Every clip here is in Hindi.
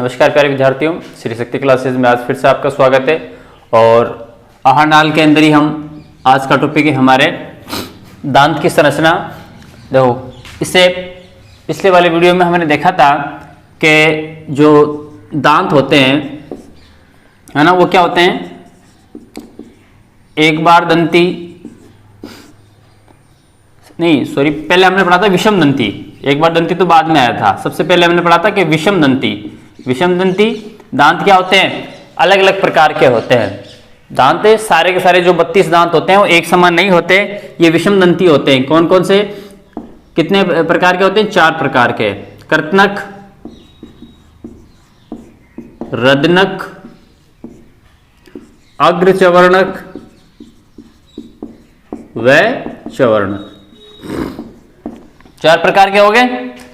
नमस्कार प्यारे विद्यार्थियों, श्री शक्ति क्लासेज में आज फिर से आपका स्वागत है। और आहार नाल के अंदर ही हम आज का टॉपिक है हमारे दांत की संरचना। देखो, इससे पिछले वाले वीडियो में हमने देखा था कि जो दांत होते हैं, है ना, वो क्या होते हैं, एक बार दंती, नहीं सॉरी, पहले हमने पढ़ा था विषम दंती। एक बार दंती तो बाद में आया था। सबसे पहले हमने पढ़ा था कि विषम दंती। विषम दंती दांत क्या होते हैं, अलग अलग प्रकार के होते हैं। दांत सारे के सारे जो 32 दांत होते हैं वो एक समान नहीं होते, ये विषम दंती होते हैं। कौन कौन से, कितने प्रकार के होते हैं? 4 प्रकार के। कृतनक, रदनक, अग्रचवर्णक व चवर्णक। 4 प्रकार के हो गए।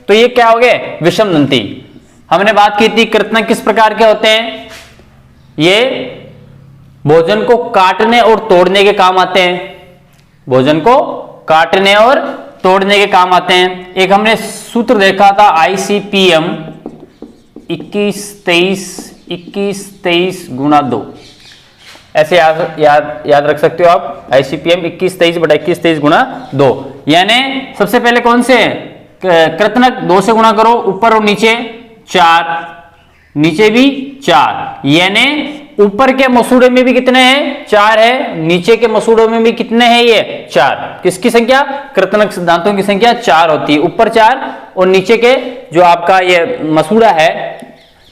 तो ये क्या हो गए? विषम दंती। हमने बात की थी कृतनक किस प्रकार के होते हैं, ये भोजन को काटने और तोड़ने के काम आते हैं। भोजन को काटने और तोड़ने के काम आते हैं। एक हमने सूत्र देखा था ICPM 21-23 गुणा 2, ऐसे याद रख सकते हो आप। ICPM 21-23 गुणा 2, यानी सबसे पहले कौन से कृतनक 2 से गुणा करो, ऊपर और नीचे 4, नीचे भी 4, यानी ऊपर के मसूड़े में भी कितने हैं? 4 है, नीचे के मसूड़ों में भी कितने हैं? ये 4। किसकी संख्या? कृतनक दांतों की संख्या 4 होती है। ऊपर 4 और नीचे के जो आपका ये मसूड़ा है,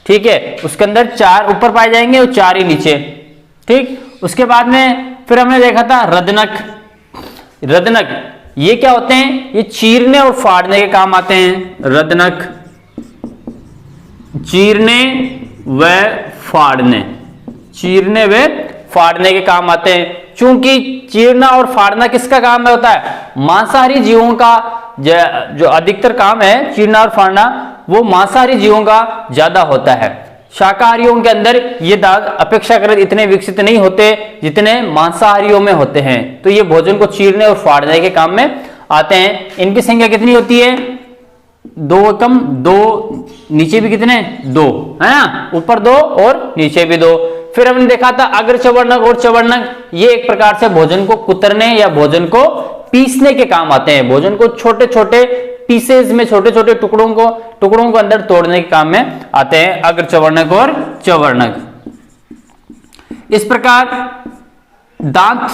ठीक है, उसके अंदर 4 ऊपर पाए जाएंगे और 4 ही नीचे। ठीक, उसके बाद में फिर हमने देखा था रदनक। रदनक ये क्या होते हैं? ये चीरने और फाड़ने के काम आते हैं। रदनक चीरने व फाड़ने, चीरने व फाड़ने के काम आते हैं। चूंकि चीरना और फाड़ना किसका काम होता है? मांसाहारी जीवों का जो अधिकतर काम है, चीरना और फाड़ना, वो मांसाहारी जीवों का ज्यादा होता है। शाकाहारियों के अंदर ये दांत अपेक्षाकृत इतने विकसित नहीं होते जितने मांसाहारियों में होते हैं। तो ये भोजन को चीरने और फाड़ने के काम में आते हैं। इनकी संख्या कितनी होती है? 2 कम 2, नीचे भी कितने? 2, है ना, ऊपर 2 और नीचे भी 2। फिर हमने देखा था अग्रचवर्णक और चवर्णक, ये एक प्रकार से भोजन को कुतरने या भोजन को पीसने के काम आते हैं। भोजन को छोटे छोटे पीसेज में, छोटे छोटे टुकड़ों को अंदर तोड़ने के काम में आते हैं अग्रचवर्णक और चवर्णक। इस प्रकार दांत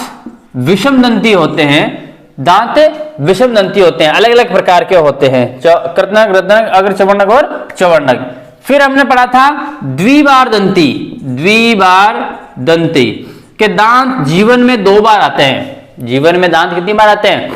विषम दंती होते हैं। दांत विषम दंती होते हैं, अलग अलग प्रकार के होते हैं, कृतनक, रदनक, अग्रचवर्णक और चवर्णक। फिर हमने पढ़ा था द्विबार दंती। द्विबार दंती के दांत जीवन में 2 बार आते हैं। जीवन में दांत कितनी बार आते हैं?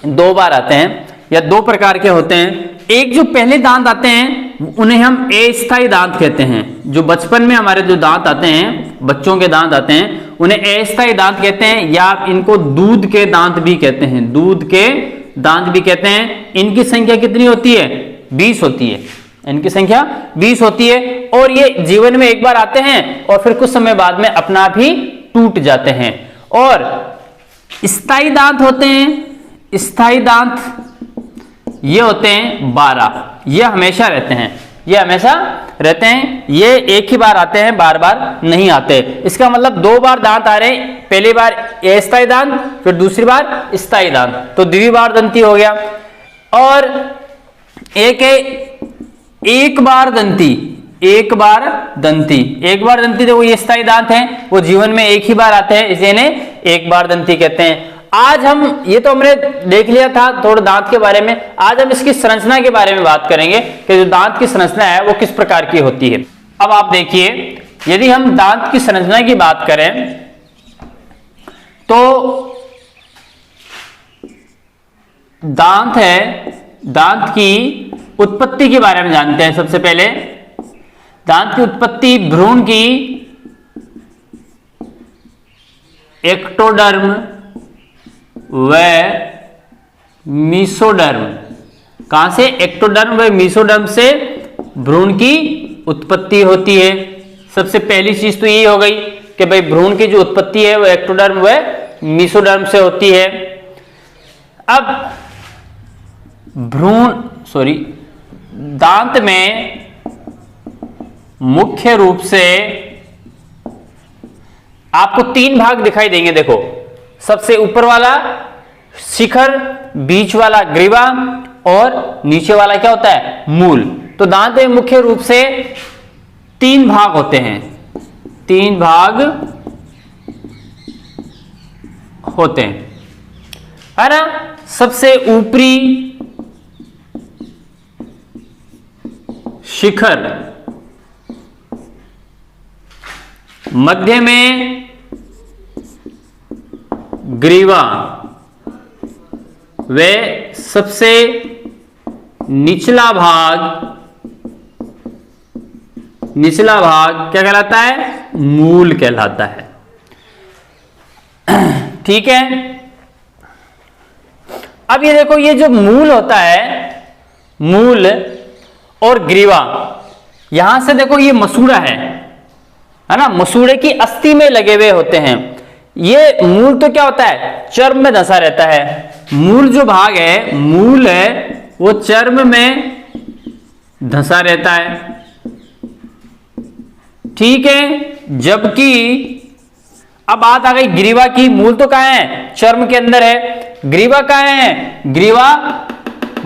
2 बार आते हैं, या 2 प्रकार के होते हैं। एक जो पहले दांत आते हैं उन्हें हम अस्थायी दांत कहते हैं। जो बचपन में हमारे जो दांत आते हैं, बच्चों के दांत आते हैं, उन्हें अस्थायी दांत कहते हैं, या इनको दूध के दांत भी कहते हैं। दूध के दांत भी कहते हैं। इनकी संख्या कितनी होती है? 20 होती है। इनकी संख्या 20 होती है, और ये जीवन में एक बार आते हैं और फिर कुछ समय बाद में अपना आप ही टूट जाते हैं। और स्थायी दांत होते हैं। स्थायी दांत ये होते हैं 12। ये हमेशा रहते हैं, ये हमेशा रहते हैं। ये एक ही बार आते हैं, बार बार नहीं आते। इसका मतलब 2 बार दांत आ रहे हैं। पहली बार अस्थायी दांत, फिर दूसरी बार स्थायी दांत, तो द्विबार दंती हो गया। और एक है एक बार दंती। एक बार दंती, एक बार दंती देखो, ये स्थायी दांत हैं, वो जीवन में एक ही बार आते हैं, इसे इन्हें एक बार दंती कहते हैं। आज हम, ये तो हमने देख लिया था थोड़ा दांत के बारे में, आज हम इसकी संरचना के बारे में बात करेंगे कि जो दांत की संरचना है वो किस प्रकार की होती है। अब आप देखिए, यदि हम दांत की संरचना की बात करें तो दांत है, दांत की उत्पत्ति के बारे में जानते हैं। सबसे पहले दांत की उत्पत्ति भ्रूण की एक्टोडर्म व मीसोडर्म, कहां से? एक्टोडर्म व मीसोडर्म से भ्रूण की उत्पत्ति होती है। सबसे पहली चीज तो यही हो गई कि भाई भ्रूण की जो उत्पत्ति है वो एक्टोडर्म व मीसोडर्म से होती है। अब दांत में मुख्य रूप से आपको 3 भाग दिखाई देंगे। देखो, सबसे ऊपर वाला शिखर, बीच वाला ग्रीवा और नीचे वाला क्या होता है, मूल। तो दांत में मुख्य रूप से 3 भाग होते हैं, 3 भाग होते हैं, है ना। सबसे ऊपरी शिखर, मध्य में ग्रीवा, व सबसे निचला भाग क्या कहलाता है, मूल कहलाता है। ठीक है। अब ये देखो, ये जो मूल होता है, मूल और ग्रीवा, यहां से देखो ये मसूड़ा है ना, मसूड़े की अस्थि में लगे हुए होते हैं। ये मूल तो क्या होता है, चर्म में धंसा रहता है। मूल जो भाग है, मूल है, वो चर्म में धंसा रहता है। ठीक है। जबकि अब बात आ गई ग्रीवा की। मूल तो कहां है, चर्म के अंदर है। ग्रीवा कहां है, ग्रीवा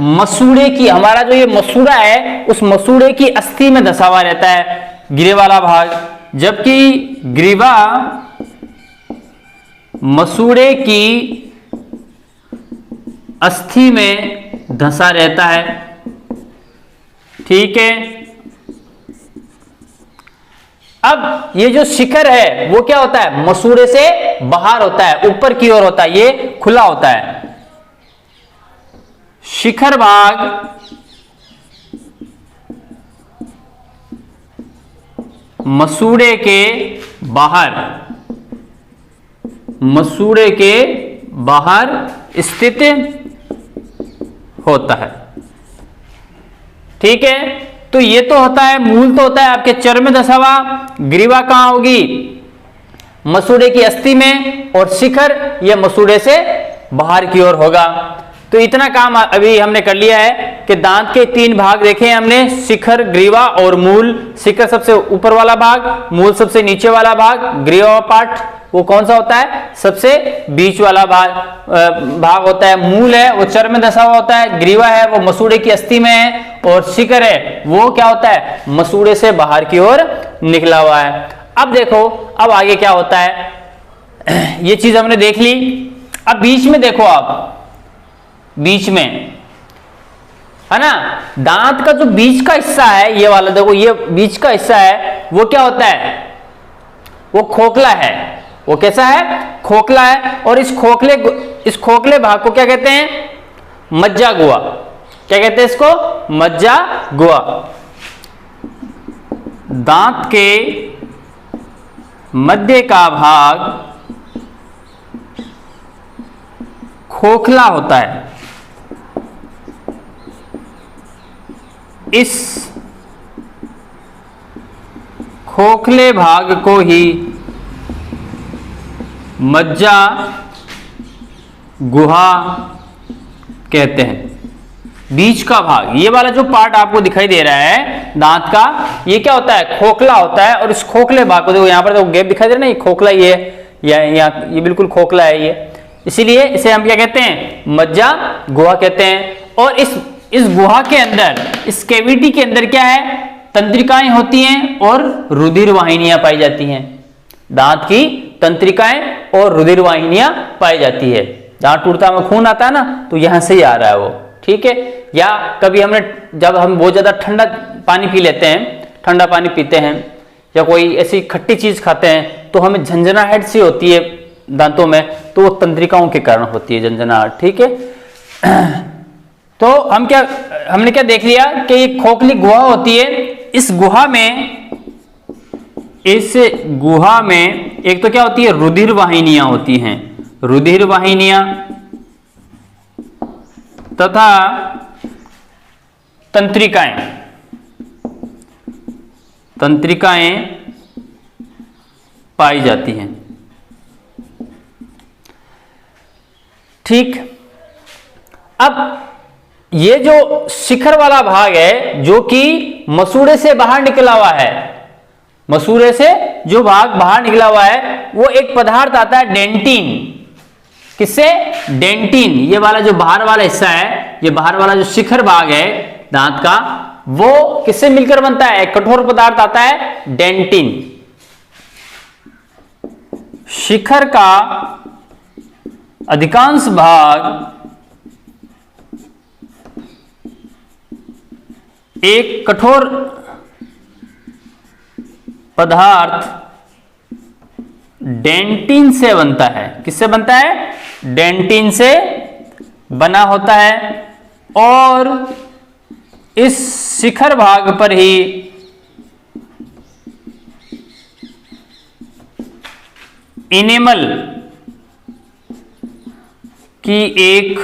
मसूड़े की, हमारा जो ये मसूड़ा है उस मसूड़े की अस्थि में धंसा हुआ रहता है ग्रीवा वाला भाग। जबकि ग्रीवा मसूड़े की अस्थि में धंसा रहता है। ठीक है। अब ये जो शिखर है वो क्या होता है, मसूड़े से बाहर होता है, ऊपर की ओर होता है, ये खुला होता है। शिखर भाग मसूड़े के बाहर स्थित होता है। ठीक है। तो ये तो होता है, मूल तो होता है आपके चर्म में धंसा हुआ। ग्रीवा कहां होगी, मसूड़े की अस्थि में, और शिखर ये मसूड़े से बाहर की ओर होगा। तो इतना काम अभी हमने कर लिया है कि दांत के 3 भाग देखे हमने, शिखर, ग्रीवा और मूल। शिखर सबसे ऊपर वाला भाग, मूल सबसे नीचे वाला भाग। ग्रीवा पार्ट वो कौन सा होता है, सबसे बीच वाला भाग होता है। मूल है वो चर्म में धंसा हुआ होता है, ग्रीवा है वो मसूड़े की अस्थि में है, और शिखर है वो क्या होता है, मसूड़े से बाहर की ओर निकला हुआ है। अब देखो, अब आगे क्या होता है, ये चीज हमने देख ली। अब बीच में देखो, आप बीच में है ना, दांत का जो बीच का हिस्सा है, ये वाला देखो, ये बीच का हिस्सा है, वो क्या होता है, वो खोखला है। वो कैसा है, खोखला है। और इस खोखले भाग को क्या कहते हैं, मज्जा गुहा। क्या कहते हैं इसको, मज्जा गुहा। दांत के मध्य का भाग खोखला होता है। इस खोखले भाग को ही मज्जा गुहा कहते हैं। बीच का भाग, ये वाला जो पार्ट आपको दिखाई दे रहा है दांत का, ये क्या होता है, खोखला होता है। और इस खोखले भाग को देखो, यहां पर देखो गैप दिखाई दे रहा है ना, ये खोखला, ये बिल्कुल खोखला है ये, इसीलिए इसे हम क्या कहते हैं, मज्जा गुहा कहते हैं। और इस गुहा के अंदर, इस कैविटी के अंदर क्या है, तंत्रिकाएं होती हैं और रुधिर वाहिनियां पाई जाती हैं। दांत की तंत्रिकाएं और रुधिर वाहिनियां पाई जाती है। दांत टूटता में खून आता है ना, तो यहां से ही आ रहा है वो। ठीक है। या कभी जब हम बहुत ज्यादा ठंडा पानी पी लेते हैं, ठंडा पानी पीते हैं, या कोई ऐसी खट्टी चीज खाते हैं, तो हमें झंझनाहट सी होती है दांतों में, तो वो तंत्रिकाओं के कारण होती है झंझनाहट। ठीक है। तो हमने क्या देख लिया कि ये खोखली गुहा होती है। इस गुहा में एक तो क्या होती है, रुधिर वाहिनियां होती हैं, रुधिर वाहिनियां, तथा तंत्रिकाएं पाई जाती हैं। ठीक। अब ये जो शिखर वाला भाग है, जो कि मसूड़े से बाहर निकला हुआ है, मसूड़े से जो भाग बाहर निकला हुआ है वो एक पदार्थ आता है डेंटिन। किससे? डेंटिन। ये वाला जो बाहर वाला हिस्सा है, ये बाहर वाला जो शिखर भाग है दांत का, वो किससे मिलकर बनता है? एक कठोर पदार्थ आता है डेंटिन। शिखर का अधिकांश भाग एक कठोर पदार्थ डेंटिन से बनता है। किससे बनता है? डेंटिन से बना होता है और इस शिखर भाग पर ही इनेमल की एक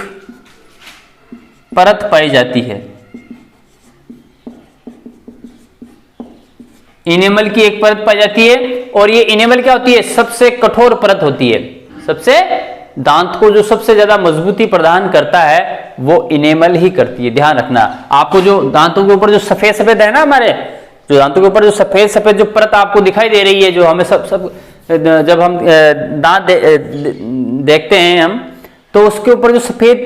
परत पाई जाती है। इनेमल की एक परत पाई जाती है और ये इनेमल क्या होती है? सबसे कठोर परत होती है। सबसे दांत को जो सबसे ज्यादा मजबूती प्रदान करता है वो इनेमल ही करती है। ध्यान रखना, आपको जो दांतों के ऊपर जो सफेद सफेद है ना, हमारे जो दांतों के ऊपर जो सफेद सफेद जो परत आपको दिखाई दे रही है, जो हमें सब जब हम दांत देखते हैं हम, तो उसके ऊपर जो सफेद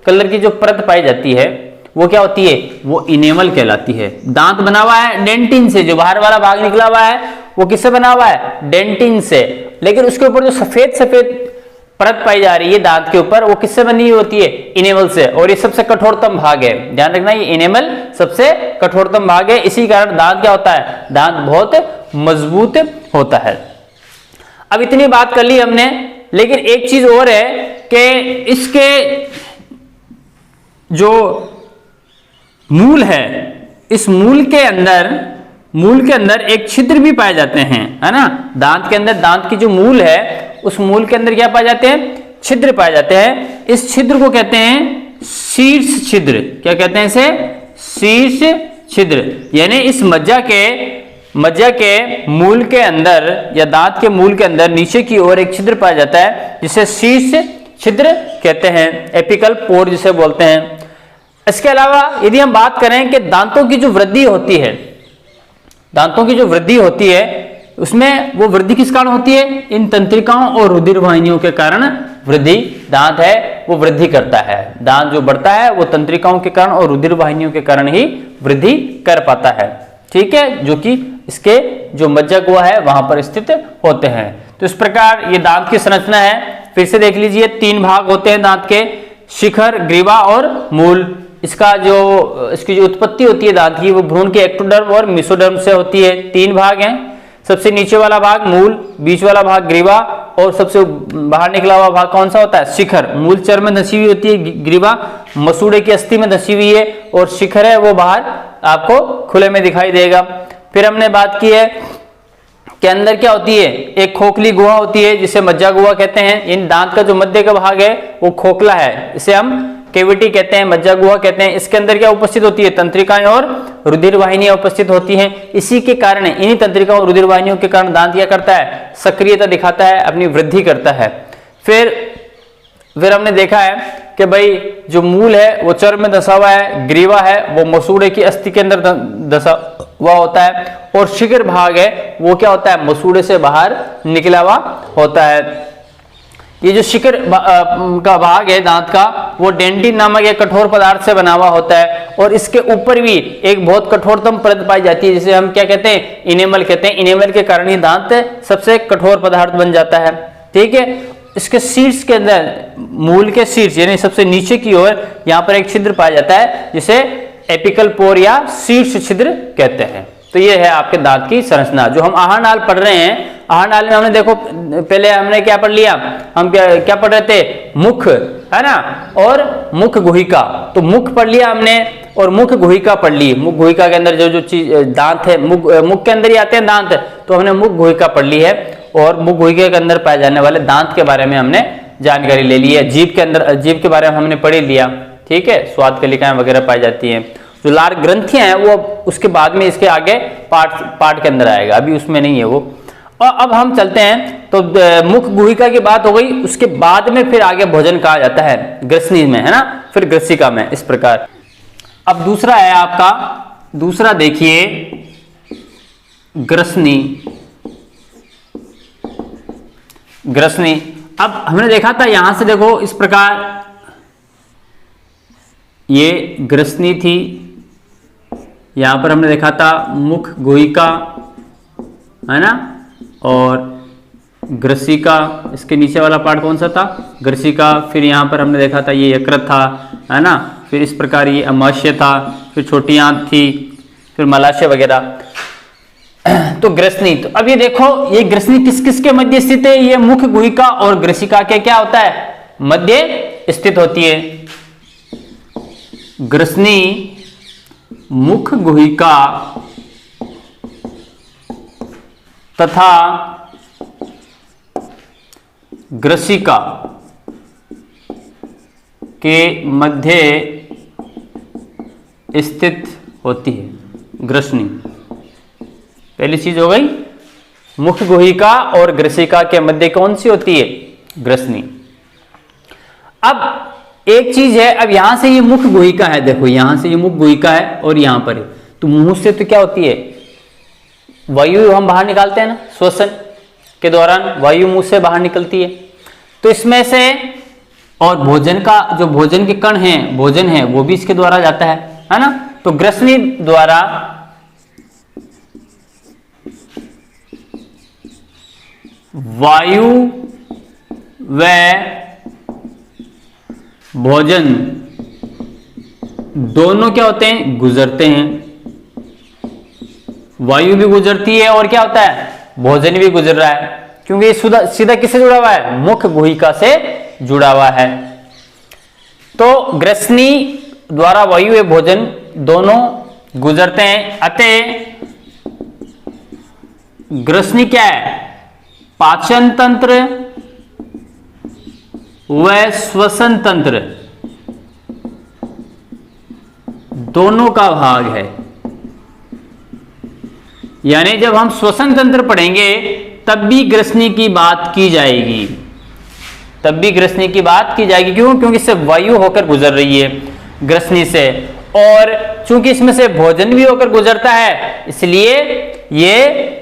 कलर की जो परत पाई जाती है वो क्या होती है? वो इनेमल कहलाती है। दांत बना हुआ है डेंटिन से, जो बाहर वाला भाग निकला हुआ है वो किससे बना हुआ है? डेंटिन से। लेकिन उसके ऊपर जो सफेद सफेद परत पाई जा रही है दांत के ऊपर, वो किससे बनी हुई होती है? इनेमल से। और ये सबसे कठोरतम भाग है। ध्यान रखना, ये इनेमल सबसे कठोरतम भाग है। इसी कारण दांत क्या होता है? दांत बहुत मजबूत होता है। अब इतनी बात कर ली हमने, लेकिन एक चीज और है कि इसके जो मूल है, इस मूल के अंदर एक छिद्र भी पाए जाते हैं, है ना। दांत के अंदर, दांत की जो मूल है उस मूल के अंदर क्या पाए जाते हैं? छिद्र पाए जाते हैं। इस छिद्र को कहते हैं शीर्ष छिद्र। क्या कहते हैं इसे? शीर्ष छिद्र। यानी इस मज्जा के मूल के अंदर या दांत के मूल के अंदर नीचे की ओर एक छिद्र पाया जाता है जिसे शीर्ष छिद्र कहते हैं, एपिकल पोर जिसे बोलते हैं। इसके अलावा यदि हम बात करें कि दांतों की जो वृद्धि होती है, दांतों की जो वृद्धि होती है उसमें वो वृद्धि किस कारण होती है? इन तंत्रिकाओं और रुधिर वाहिनियों के कारण वृद्धि, दांत है वो वृद्धि करता है। दांत जो बढ़ता है वो तंत्रिकाओं के कारण और रुधिर वाहिनियों के कारण ही वृद्धि कर पाता है। ठीक है, जो कि इसके जो मज्जा गुहा है वहां पर स्थित होते हैं। तो इस प्रकार ये दांत की संरचना है। फिर से देख लीजिए, 3 भाग होते हैं दांत के, शिखर, ग्रीवा और मूल। इसकी जो उत्पत्ति होती है दांत की, वो भ्रूण के एक्टोडर्म और मेसोडर्म से होती है। 3 भाग हैं। सबसे नीचे वाला भाग मूल, बीच वाला भाग ग्रीवा और सबसे बाहर निकला हुआ भाग कौन सा होता है? शिखर। मूल चर में धंसी हुई होती है, ग्रीवा मसूड़े की अस्थि में धंसी हुई है और शिखर है वो बाहर आपको खुले में दिखाई देगा। फिर हमने बात की है कि अंदर क्या होती है? एक खोखली गुहा होती है जिसे मज्जा गुहा कहते हैं। इन दांत का जो मध्य का भाग है वो खोखला है, इसे हम केविटी कहते हैं, मज्जा गुहा कहते हैं। इसके अंदर क्या उपस्थित होती है? तंत्रिकाएं और रुधिर वाहिनियां उपस्थित होती हैं। इसी के कारण, इन्हीं तंत्रिकाओं और रुधिर वाहिनियों के कारण दांत क्या करता है? सक्रियता दिखाता है, अपनी वृद्धि करता है। फिर हमने देखा है कि भाई जो मूल है वो चर्म में धंसा हुआ है, ग्रीवा है वो मसूड़े की अस्थि के अंदर धंसा हुआ होता है और शिखर भाग है वो क्या होता है? मसूड़े से बाहर निकला हुआ होता है। ये जो शिखर का भाग है दांत का, वो डेंटिन नामक एक कठोर पदार्थ से बना हुआ होता है और इसके ऊपर भी एक बहुत कठोरतम परत पाई जाती है जिसे हम क्या कहते हैं? इनेमल कहते हैं। इनेमल के कारण ही दांत सबसे कठोर पदार्थ बन जाता है। ठीक है, इसके शीर्ष के अंदर, मूल के शीर्ष यानी सबसे नीचे की ओर यहाँ पर एक छिद्र पाया जाता है जिसे एपिकल पोर या शीर्ष छिद्र कहते हैं। तो ये है आपके दांत की संरचना। जो हम आहार नाल पढ़ रहे हैं, आहार नाल में हमने देखो पहले हमने क्या पढ़ लिया? हम क्या पढ़ रहे थे? मुख, है ना, और मुख गुहिका। तो मुख पढ़ लिया हमने और मुख गुहिका पढ़ ली। मुख गुहिका के अंदर जो चीज दांत है, मुख के अंदर ही आते हैं दांत, तो हमने मुख गुहिका पढ़ ली है और मुख गुहिका के अंदर पाए जाने वाले दांत के बारे में हमने जानकारी ले ली है। जीभ के अंदर, जीभ के बारे में हमने पढ़ लिया। ठीक है, स्वाद कलिकाएं वगैरह पाई जाती हैं। जो लार ग्रंथियां हैं वो उसके बाद में, इसके आगे पार्ट के अंदर आएगा, अभी उसमें नहीं है वो। और अब हम चलते हैं, तो मुख गुहिका की बात हो गई, उसके बाद में फिर आगे भोजन कहा जाता है ग्रसनी में, है ना, फिर ग्रसिका में, इस प्रकार। अब दूसरा है आपका, दूसरा देखिए ग्रसनी। ग्रसनी, अब हमने देखा था यहां से देखो इस प्रकार ये ग्रसनी थी, यहां पर हमने देखा था मुख गुहिका, है ना, और ग्रसिका, इसके नीचे वाला पार्ट कौन सा था, ग्रसिका। फिर यहां पर हमने देखा था ये यकृत था, है ना, फिर इस प्रकार ये अमाशय था, फिर छोटी आंत थी, फिर मलाशय वगैरह। तो ग्रसनी, तो अब ये देखो ये ग्रसनी किस किस के मध्य स्थित है, ये मुख गुहिका और ग्रसिका के क्या होता है, मध्य स्थित होती है। ग्रसनी मुख गुहिका तथा ग्रसिका के मध्य स्थित होती है ग्रसनी। पहली चीज हो गई, मुख गुहिका और ग्रसिका के मध्य कौन सी होती है, ग्रसनी। अब एक चीज है, अब यहां से ये मुख गुहिका है, देखो यहां से ये मुख गुहिका है और यहां पर है, तो मुंह से तो क्या होती है, वायु हम बाहर निकालते हैं ना, श्वसन के दौरान वायु मुंह से बाहर निकलती है, तो इसमें से, और भोजन का जो भोजन के कण हैं, भोजन है वो भी इसके द्वारा जाता है ना, तो ग्रसनी द्वारा वायु व भोजन दोनों क्या होते हैं, गुजरते हैं। वायु भी गुजरती है और क्या होता है, भोजन भी गुजर रहा है, क्योंकि ये सीधा किससे जुड़ा हुआ है, मुख गुहिका से जुड़ा हुआ है। तो ग्रसनी द्वारा वायु व भोजन दोनों गुजरते हैं, अतः ग्रसनी क्या है, पाचन तंत्र व श्वसन तंत्र दोनों का भाग है। यानी जब हम श्वसन तंत्र पढ़ेंगे तब भी ग्रसनी की बात की जाएगी, तब भी ग्रसनी की बात की जाएगी। क्यों, क्योंकि इससे वायु होकर गुजर रही है ग्रसनी से, और चूंकि इसमें से भोजन भी होकर गुजरता है, इसलिए ये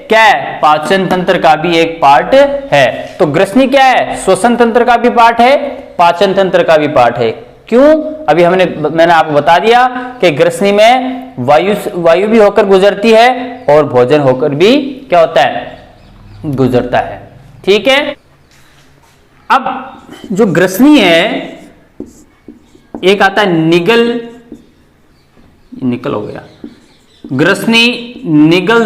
क्या है, पाचन तंत्र का भी एक पार्ट है। तो ग्रसनी क्या है, श्वसन तंत्र का भी पार्ट है, पाचन तंत्र का भी पार्ट है। क्यों, अभी मैंने आपको बता दिया कि ग्रसनी में वायु भी होकर गुजरती है और भोजन होकर भी क्या होता है, गुजरता है। ठीक है, अब जो ग्रसनी है, एक आता है निकल हो गया, ग्रसनी निगल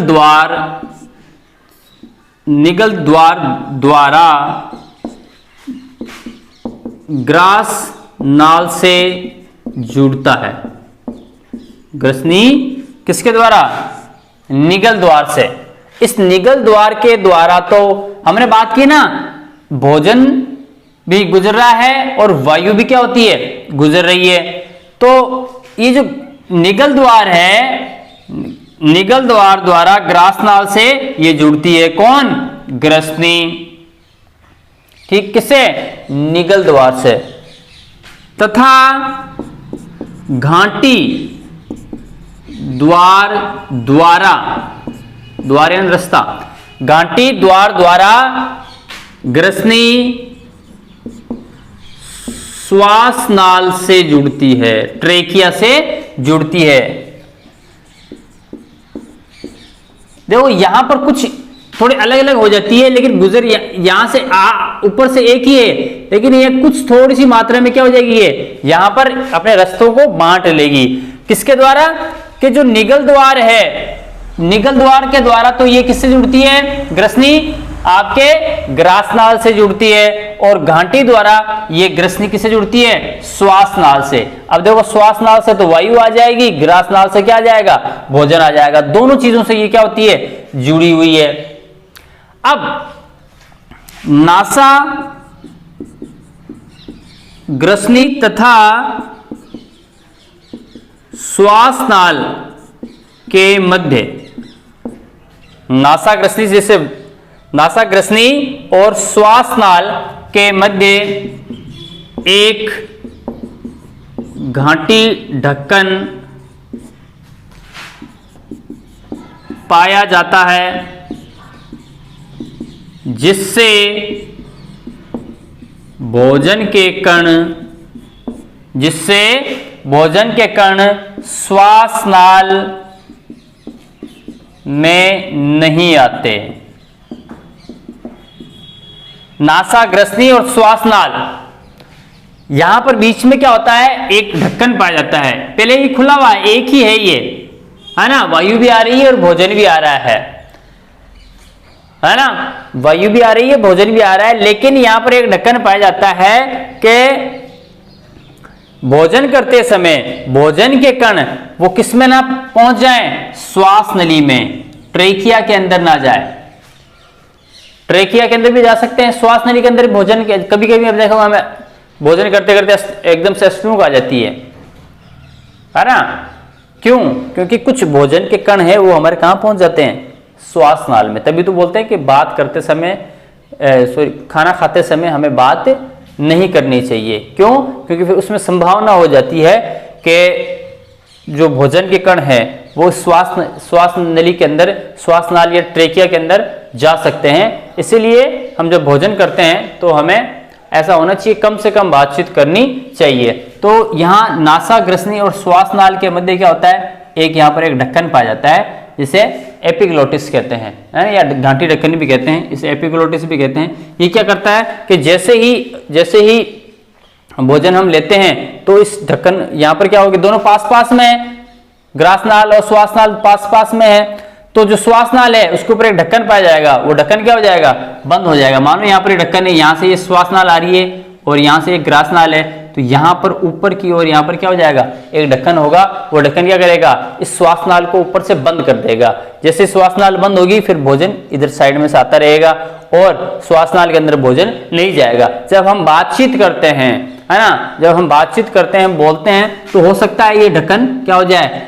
द्वार द्वारा ग्रास नाल से जुड़ता है। ग्रसनी किसके द्वारा, निगल द्वार से। इस निगल द्वार के द्वारा तो हमने बात की ना, भोजन भी गुजर रहा है और वायु भी क्या होती है, गुजर रही है। तो ये जो निगल द्वार है, निगल द्वार द्वारा ग्रासनाल से ये जुड़ती है, कौन, ग्रसनी। ठीक, किससे, निगल द्वार से। तथा घाटी द्वार द्वारा, द्वार यानी रास्ता, घाटी द्वार द्वारा ग्रसनी श्वास नाल से जुड़ती है, ट्रेकिया से जुड़ती है। देखो यहां पर कुछ थोड़ी अलग अलग हो जाती है, लेकिन गुजर यहां से ऊपर से एक ही है, लेकिन ये कुछ थोड़ी सी मात्रा में क्या हो जाएगी, ये यहां पर अपने रास्तों को बांट लेगी। किसके द्वारा, कि जो निगल द्वार है, निगल द्वार के द्वारा तो ये किससे जुड़ती है, ग्रसनी आपके ग्रासनाल से जुड़ती है, और घाटी द्वारा ये ग्रसनी किससे जुड़ती है, श्वासनाल से। अब देखो श्वासनाल से तो वायु आ जाएगी, ग्रासनाल से क्या आ जाएगा, भोजन आ जाएगा। दोनों चीजों से ये क्या होती है, जुड़ी हुई है। अब नासा ग्रसनी तथा श्वासनाल के मध्य, नासा ग्रसनी, जैसे नासा ग्रसनी और श्वासनाल के मध्य एक घाटी ढक्कन पाया जाता है जिससे भोजन के कण श्वासनाल में नहीं आते। नासा, ग्रसनी और श्वासनाल, यहां पर बीच में क्या होता है, एक ढक्कन पाया जाता है। पहले ही खुला हुआ है, एक ही है ये, है ना, वायु भी आ रही है और भोजन भी आ रहा है ना, वायु भी आ रही है, भोजन भी आ रहा है, लेकिन यहां पर एक ढक्कन पाया जाता है कि भोजन करते समय भोजन के कण वो किस में ना पहुंच जाएं, श्वास नली में, ट्रेकिया के अंदर ना जाए। ट्रेकिया के अंदर भी जा सकते हैं, श्वास नली के अंदर भोजन के, कभी कभी अब देखो हमें भोजन करते करते एकदम से स्टूक आ जाती है ना, क्यों? क्योंकि कुछ भोजन के कण है वो हमारे कहां पहुंच जाते हैं, श्वास नाल में। तभी तो बोलते हैं कि बात करते समय, खाना खाते समय हमें बात नहीं करनी चाहिए। क्यों? क्योंकि फिर उसमें संभावना हो जाती है कि जो भोजन के कण है वो श्वास नली के अंदर, श्वास नाल या ट्रेकिया के अंदर जा सकते हैं। इसीलिए हम जब भोजन करते हैं तो हमें ऐसा होना चाहिए, कम से कम बातचीत करनी चाहिए। तो यहाँ नासा, ग्रसनी और श्वासनाल के मध्य क्या होता है, एक यहाँ पर एक ढक्कन पाया जाता है जिसे एपिग्लोटिस कहते हैं, या घाटी ढक्कन भी कहते हैं, इसे एपिग्लोटिस भी कहते हैं। ये क्या करता है कि जैसे ही भोजन हम लेते हैं तो इस ढक्कन, यहाँ पर क्या होगा, दोनों पास पास में है, ग्रासनाल और श्वासनाल पास पास में है, तो जो श्वासनाल है उसके ऊपर एक ढक्कन पाया जाएगा, वो ढक्कन क्या हो जाएगा, बंद हो जाएगा। मानो यहाँ पर एक ढक्कन है, यहाँ से ये श्वासनाल आ रही है और यहाँ से एक ग्रासनाल है, तो यहाँ पर ऊपर की ओर यहाँ पर क्या हो जाएगा, एक ढक्कन होगा। वो ढक्कन क्या करेगा, इस श्वासनाल को ऊपर से बंद कर देगा। जैसे श्वासनाल बंद होगी फिर भोजन इधर साइड में से आता रहेगा और श्वासनाल के अंदर भोजन नहीं जाएगा। जब हम बातचीत करते हैं, है ना, जब हम बातचीत करते हैं, बोलते हैं, तो हो सकता है ये ढक्कन क्या हो जाए,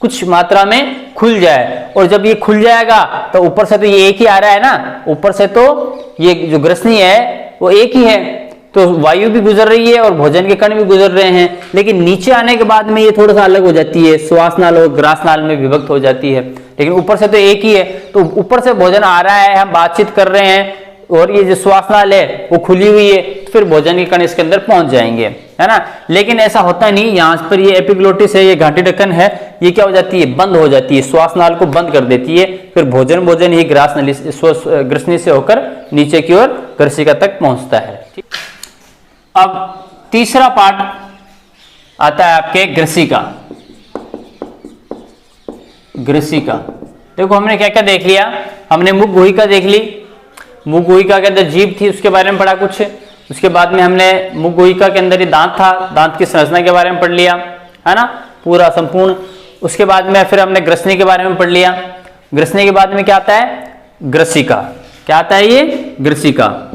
कुछ मात्रा में खुल जाए। और जब ये खुल जाएगा तो ऊपर से तो ये एक ही आ रहा है ना, ऊपर से तो ये जो ग्रसनी है वो एक ही है, तो वायु भी गुजर रही है और भोजन के कण भी गुजर रहे हैं। लेकिन नीचे आने के बाद में ये थोड़ा सा अलग हो जाती है, श्वासनाल और ग्रासनाल में विभक्त हो जाती है, लेकिन ऊपर से तो एक ही है। तो ऊपर से भोजन आ रहा है, हम बातचीत कर रहे हैं और ये जो श्वासनाल है वो खुली हुई है, तो फिर भोजन के कण इसके अंदर पहुंच जाएंगे, है ना। लेकिन ऐसा होता नहीं, यहाँ पर ये एपिग्लोटिस है, ये घाटी ढक्कन है, ये क्या हो जाती है, बंद हो जाती है, श्वासनाल को बंद कर देती है। फिर भोजन ही ग्रसनी से होकर नीचे की ओर ग्रसिका तक पहुंचता है। अब तीसरा पार्ट आता है आपके ग्रसिका। देखो हमने क्या क्या देख लिया, हमने मुख गुहिका देख ली, मुख गुहिका के अंदर जीभ थी, उसके बारे में पढ़ा कुछ। उसके बाद में हमने मुख गुहिका के अंदर ये दांत था, दांत की संरचना के बारे में पढ़ लिया, है ना, पूरा संपूर्ण। उसके बाद में फिर हमने ग्रसनी के बारे में पढ़ लिया। ग्रसनी के बाद में क्या आता है, ग्रसिका। क्या आता है ये, ग्रसिका।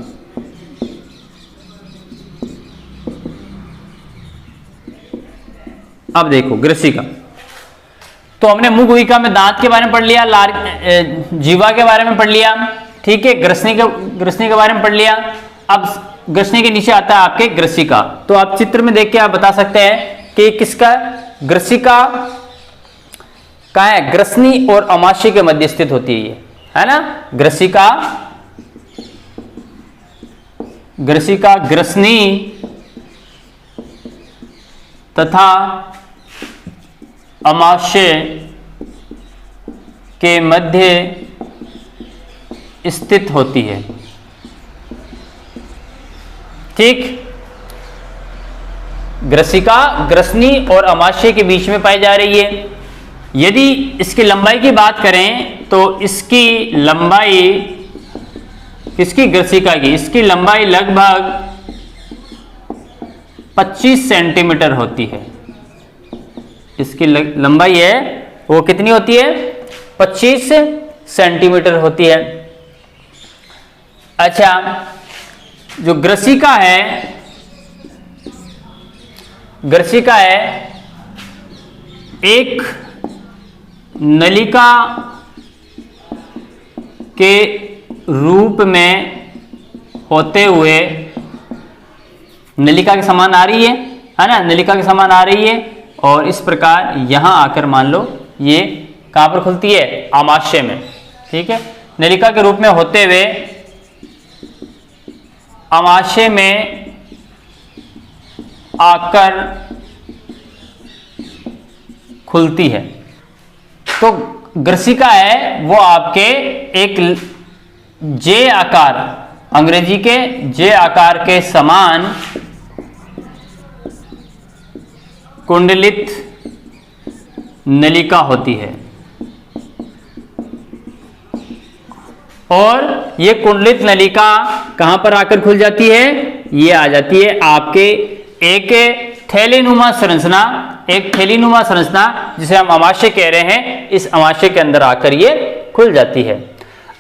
अब देखो ग्रसिका, तो हमने मुख गुहिका में दांत के बारे में पढ़ लिया, जीवा के बारे में पढ़ लिया, ठीक है, ग्रसनी के बारे में पढ़ लिया। अब ग्रसनी के नीचे आता है आपके ग्रसिका। तो आप चित्र में देख के आप बता सकते हैं कि किसका, ग्रसिका कहाँ है, ग्रसनी और अमाशय के मध्य स्थित होती है ये, है ना। ग्रसिका ग्रसनी तथा अमाशय के मध्य स्थित होती है, ठीक। ग्रसिका ग्रसनी और अमाशय के बीच में पाई जा रही है। यदि इसकी लंबाई की बात करें तो इसकी लंबाई, किसकी, ग्रसिका की, इसकी लंबाई लगभग 25 सेंटीमीटर होती है। इसकी लंबाई है वो कितनी होती है, 25 सेंटीमीटर होती है। अच्छा, जो ग्रसिका है एक नलिका के रूप में होते हुए, नलिका के समान आ रही है ना, नलिका के समान आ रही है, और इस प्रकार यहां आकर मान लो ये कहां पर खुलती है? आमाशय में। ठीक है, नलिका के रूप में होते हुए आमाशय में आकर खुलती है। तो ग्रसिका है वो आपके एक जे आकार, अंग्रेजी के जे आकार के समान कुंडलित नलिका होती है और ये कुंडलित नलिका कहां पर आकर खुल जाती है? ये आ जाती है आपके एक थैलीनुमा संरचना, एक थैलीनुमा संरचना जिसे हम अमाशय कह रहे हैं, इस अमाशय के अंदर आकर ये खुल जाती है।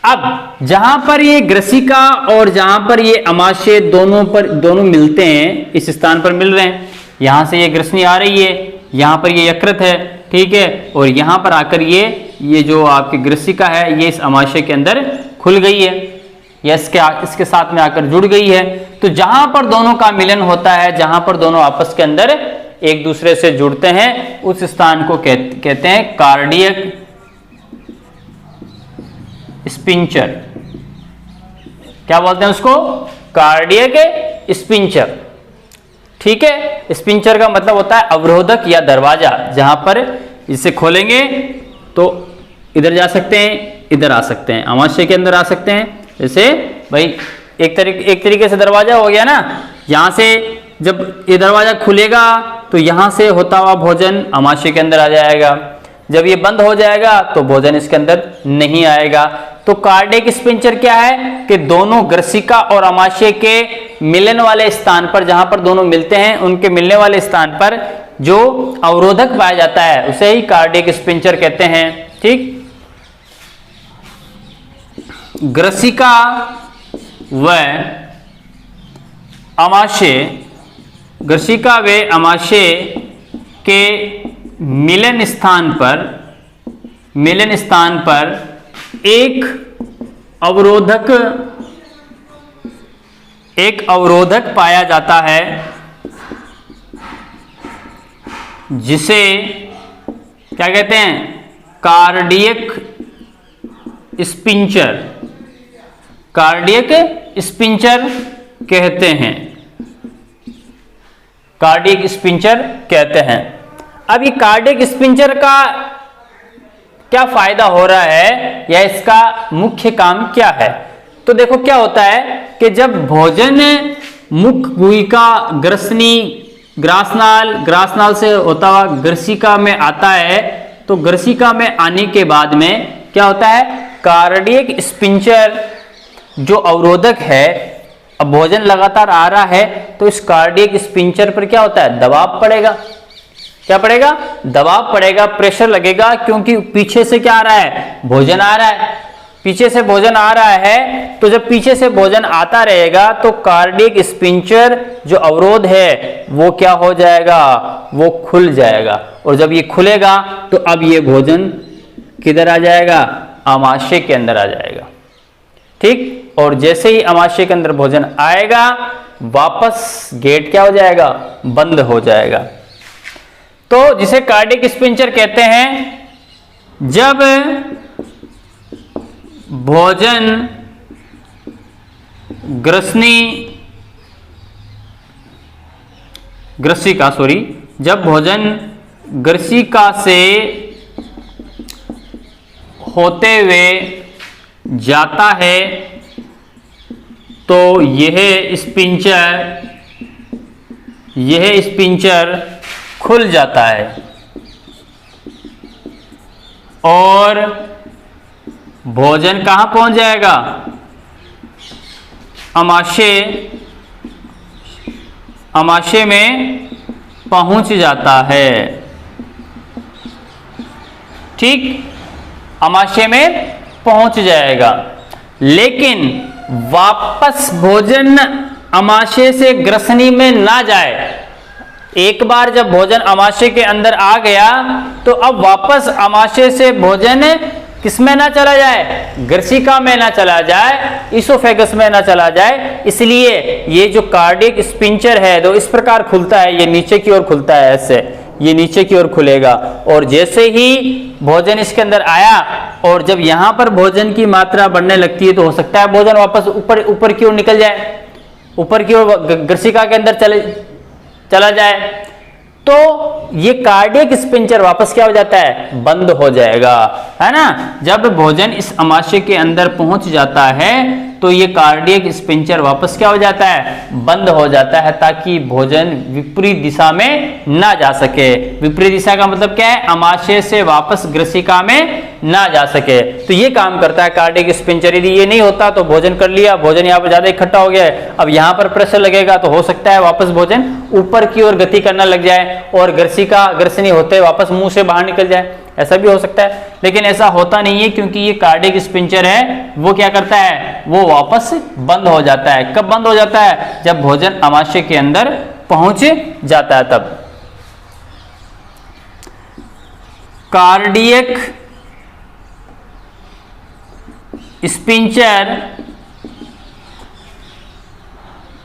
अब जहां पर ये ग्रसिका और जहां पर ये अमाशय दोनों मिलते हैं, इस स्थान पर मिल रहे हैं, यहां से ये ग्रसनी आ रही है, यहां पर ये यकृत है, ठीक है, और यहां पर आकर ये जो आपकी ग्रसिका है ये इस अमाशय के अंदर खुल गई है या इसके साथ में आकर जुड़ गई है। तो जहां पर दोनों का मिलन होता है, जहां पर दोनों आपस के अंदर एक दूसरे से जुड़ते हैं, उस स्थान को कहते हैं कार्डियक स्पिंचर। क्या बोलते हैं उसको? Cardiac sphincter. ठीक है, स्पिंचर का मतलब होता है अवरोधक या दरवाजा, जहां पर इसे खोलेंगे तो इधर जा सकते हैं, इधर आ सकते हैं, अमाशय के अंदर आ सकते हैं। जैसे भाई एक तरीके से दरवाजा हो गया ना, यहां से जब ये दरवाजा खुलेगा तो यहां से होता हुआ भोजन अमाशय के अंदर आ जाएगा, जब ये बंद हो जाएगा तो भोजन इसके अंदर नहीं आएगा। तो कार्डियक स्पिंचर क्या है कि दोनों ग्रसिका और अमाशय के मिलन वाले स्थान पर, जहां पर दोनों मिलते हैं उनके मिलने वाले स्थान पर जो अवरोधक पाया जाता है उसे ही कार्डियक स्पिंचर कहते हैं। ठीक, ग्रसिका व अमाशय, ग्रसिका व अमाशय के मिलन स्थान पर एक अवरोधक पाया जाता है जिसे क्या कहते हैं? Cardiac sphincter. कार्डियक स्पिंचर कहते हैं, कार्डियक स्पिंचर कहते हैं। अब ये कार्डियक स्पिंचर का क्या फायदा हो रहा है या इसका मुख्य काम क्या है? तो देखो क्या होता है कि जब भोजन मुख गुहिका ग्रसनी ग्रासनाल से होता हुआ ग्रसिका में आता है, तो ग्रसिका में आने के बाद में क्या होता है? कार्डियक स्पिंचर जो अवरोधक है, अब भोजन लगातार आ रहा है तो इस कार्डियक स्पिंचर पर क्या होता है? दबाव पड़ेगा। क्या पड़ेगा? दबाव पड़ेगा, प्रेशर लगेगा, क्योंकि पीछे से क्या आ रहा है? भोजन आ रहा है। पीछे से भोजन आ रहा है, तो जब पीछे से भोजन आता रहेगा तो कार्डियक स्पिंचर जो अवरोध है वो क्या हो जाएगा? वो खुल जाएगा। और जब ये खुलेगा तो अब ये भोजन किधर आ जाएगा? अमाशय के अंदर आ जाएगा। ठीक, और जैसे ही अमाशय के अंदर भोजन आएगा वापस गेट क्या हो जाएगा? बंद हो जाएगा। तो जिसे कार्डियक स्पिंचर कहते हैं, जब भोजन जब भोजन ग्रसिका से होते हुए जाता है तो यह स्पिंचर खुल जाता है और भोजन कहां पहुंच जाएगा? अमाशय में पहुंच जाता है। ठीक, अमाशय में पहुंच जाएगा, लेकिन वापस भोजन अमाशय से ग्रसनी में ना जाए। एक बार जब भोजन अमाशय के अंदर आ गया तो अब वापस अमाशय से भोजन किसमें ना चला जाए? ग्रसिका में ना चला जाए, इसोफेगस में ना चला जाए। इसलिए ये जो कार्डियक स्पिंचर है तो इस प्रकार खुलता है, ये नीचे की ओर खुलता है ऐसे, ये नीचे की ओर खुलेगा, और जैसे ही भोजन इसके अंदर आया और जब यहाँ पर भोजन की मात्रा बढ़ने लगती है तो हो सकता है भोजन वापस ऊपर की ओर निकल जाए, ऊपर की ओर ग्रसिका के अंदर चला जाए, तो ये कार्डियक स्पिंचर वापस क्या हो जाता है, बंद हो जाएगा, है ना। जब भोजन इस अमाशय के अंदर पहुंच जाता है तो ये कार्डियक स्पिंचर वापस क्या हो जाता है, बंद हो जाता है, ताकि भोजन विपरीत दिशा में ना जा सके। विपरीत दिशा का मतलब क्या है, अमाशय से वापस ग्रसिका में ना जा सके, तो ये काम करता है कार्डियक स्पिंचर। यदि ये नहीं होता तो भोजन कर लिया, भोजन यहाँ पर ज्यादा इकट्ठा हो गया है, अब यहाँ पर प्रेशर लगेगा तो हो सकता है वापस भोजन ऊपर की ओर गति करना लग जाए और ग्रसिका ग्रसनी होते वापस मुंह से बाहर निकल जाए, ऐसा भी हो सकता है। लेकिन ऐसा होता नहीं है, क्योंकि ये कार्डियक स्पिंचर है वो क्या करता है, वो वापस बंद हो जाता है। कब बंद हो जाता है, जब भोजन अमाशय के अंदर पहुंच जाता है तब। कार्डियक स्पिंचर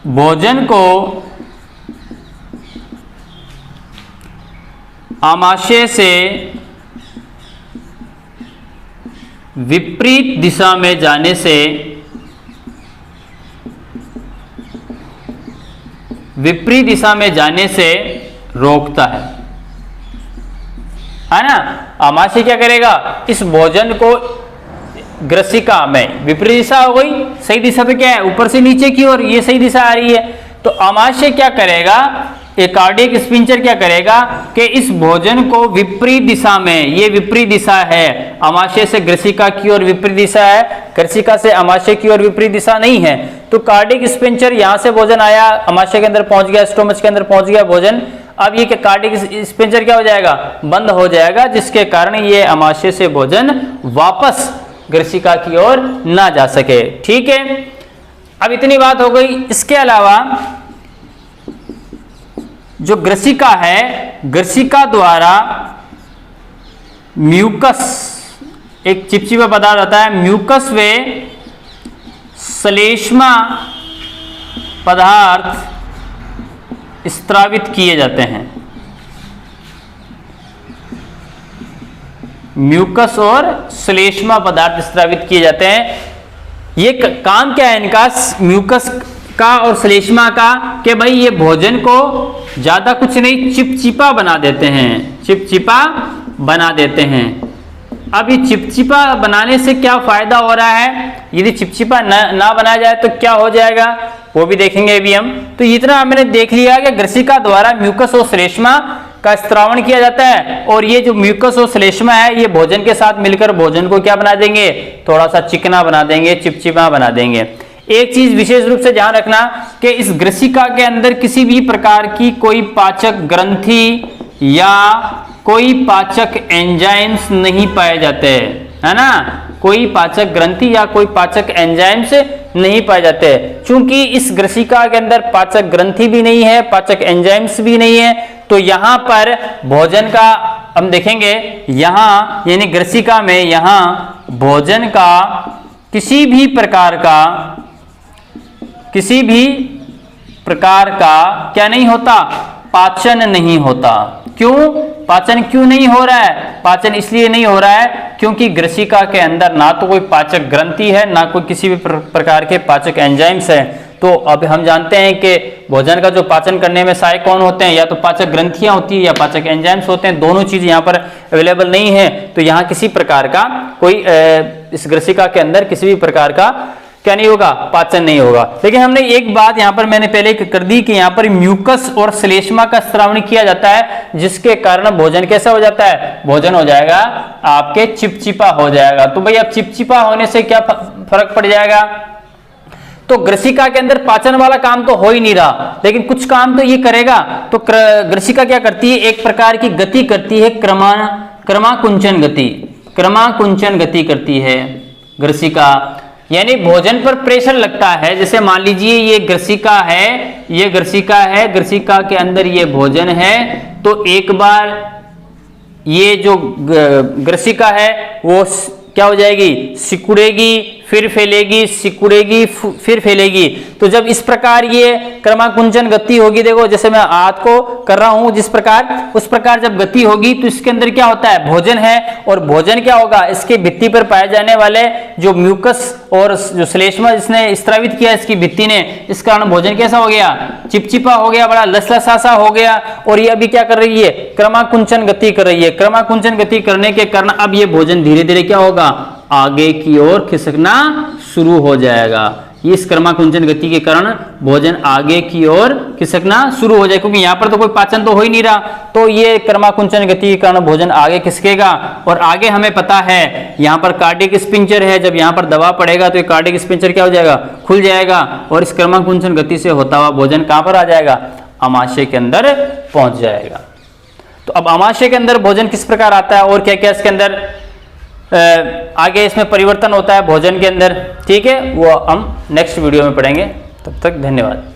भोजन को अमाशय से विपरीत दिशा में जाने से रोकता है ना। अमाशय क्या करेगा, इस भोजन को ग्रसिका में, विपरीत दिशा हो गई, सही दिशा तो क्या है, ऊपर से नीचे की ओर, ये सही दिशा आ रही है, तो अमाशय क्या करेगा, एक कार्डियक स्पिंचर क्या करेगा कि इस भोजन को विपरीत दिशा में, ये विपरीत दिशा है, अमाशय से ग्रसिका की ओर विपरीत दिशा है, ग्रसिका से अमाशय की ओर विपरीत दिशा नहीं है, तो कार्डियक स्पिंचर यहां से भोजन आया, अमाशय के अंदर पहुंच गया, स्टोमच के अंदर पहुंच गया भोजन, अब ये कार्डियक स्पिंचर क्या हो जाएगा, बंद हो जाएगा, जिसके कारण ये अमाशय से भोजन वापस ग्रसिका की ओर ना जा सके। ठीक है, अब इतनी बात हो गई। इसके अलावा जो ग्रसिका है, ग्रसिका द्वारा म्यूकस, एक चिपचिपा पदार्थ आता है, म्यूकस वे श्लेष्मा पदार्थ स्त्रावित किए जाते हैं। म्यूकस और श्लेष्मा पदार्थ स्त्रावित किए जाते हैं। ये काम क्या है इनका, म्यूकस का और श्लेष्मा का, कि भाई ये भोजन को ज्यादा कुछ नहीं, चिपचिपा बना देते हैं, चिपचिपा बना देते हैं। अब ये चिपचिपा बनाने से क्या फायदा हो रहा है, यदि चिपचिपा ना बनाया जाए तो क्या हो जाएगा, वो भी देखेंगे अभी हम। तो इतना हमने देख लिया कि ग्रसिका द्वारा म्यूकस और श्लेष्मा का स्त्रावण किया जाता है, और ये जो म्यूकस और श्लेष्मा है ये भोजन के साथ मिलकर भोजन को क्या बना देंगे, थोड़ा सा चिकना बना देंगे, चिपचिपा बना देंगे। एक चीज विशेष रूप से ध्यान रखना कि इस ग्रसिका के अंदर किसी भी प्रकार की कोई पाचक ग्रंथि या कोई पाचक एंजाइम्स नहीं पाए जाते, है ना, कोई पाचक ग्रंथि या कोई पाचक एंजाइम्स नहीं पाए जाते। चूंकि इस ग्रसिका के अंदर पाचक ग्रंथि भी नहीं है, पाचक एंजाइम्स भी नहीं है, तो यहां पर भोजन का हम देखेंगे, यहां यानी ग्रसिका में यहां भोजन का किसी भी प्रकार का क्या नहीं होता, पाचन नहीं होता। क्यों पाचन क्यों नहीं हो रहा है, पाचन इसलिए नहीं हो रहा है क्योंकि ग्रसिका के अंदर ना तो कोई पाचक ग्रंथि है, ना कोई किसी भी प्रकार के पाचक एंजाइम्स है। तो अब हम जानते हैं कि भोजन का जो पाचन करने में सहायक कौन होते हैं, या तो पाचक ग्रंथियां होती है या पाचक एंजाइम्स होते हैं, दोनों चीज यहाँ पर अवेलेबल नहीं है। तो यहाँ किसी प्रकार का कोई इस ग्रसिका के अंदर किसी भी प्रकार का क्या नहीं होगा, पाचन नहीं होगा। लेकिन हमने एक बात यहाँ पर मैंने पहले कर दी कि यहाँ पर म्यूकस और श्लेष्मा का स्त्रावण किया जाता है, जिसके कारण भोजन कैसा हो जाता है, भोजन हो जाएगा आपके चिपचिपा हो जाएगा। तो भाई अब चिपचिपा होने से क्या फर्क पड़ जाएगा, तो ग्रसिका के अंदर पाचन वाला काम तो हो ही नहीं रहा, लेकिन कुछ काम तो ये करेगा। तो ग्रसिका क्या करती है, एक प्रकार की गति करती है, क्रमाकुंचन गति करती है ग्रसिका, यानी भोजन पर प्रेशर लगता है। जैसे मान लीजिए ये ग्रसिका है, ये ग्रसिका है, ग्रसिका के अंदर ये भोजन है, तो एक बार ये जो ग्रसिका है वो क्या हो जाएगी, सिकुड़ेगी, फिर फैलेगी, सिकुड़ेगी, फिर फैलेगी। तो जब इस प्रकार ये क्रमाकुंचन गति होगी, देखो जैसे मैं हाथ को कर रहा हूं जिस प्रकार, उस प्रकार जब गति होगी तो इसके अंदर क्या होता है, भोजन है, और भोजन क्या होगा, इसके भित्ति पर पाए जाने वाले जो म्यूकस और जो श्लेष्मा जिसने स्त्रावित किया इसकी भित्ति ने, इस कारण भोजन कैसा हो गया, चिपचिपा हो गया, बड़ा लसलसा सा हो गया। और ये अभी क्या कर रही है, क्रमाकुंचन गति कर रही है। क्रमाकुंचन गति करने के कारण अब ये भोजन धीरे धीरे क्या होगा, आगे की ओर खिसकना शुरू हो जाएगा। इस क्रमाकुंचन गति के कारण भोजन आगे की ओर खिसकना शुरू हो जाए, क्योंकि यहाँ पर तो कोई पाचन तो हो ही नहीं रहा, तो ये क्रमाकुंचन गति के कारण भोजन आगे खिसकेगा। और आगे हमें पता है यहाँ पर कार्डियक स्पिंक्टर है, जब यहाँ पर दबाव पड़ेगा तो ये कार्डियक स्पिंक्टर क्या हो जाएगा, खुल जाएगा, और इस क्रमाकुंचन गति से होता हुआ भोजन कहाँ पर आ जाएगा, अमाशय के अंदर पहुंच जाएगा। तो अब अमाशय के अंदर भोजन किस प्रकार आता है और क्या क्या इसके अंदर आगे इसमें परिवर्तन होता है भोजन के अंदर, ठीक है, वो हम नेक्स्ट वीडियो में पढ़ेंगे। तब तक धन्यवाद।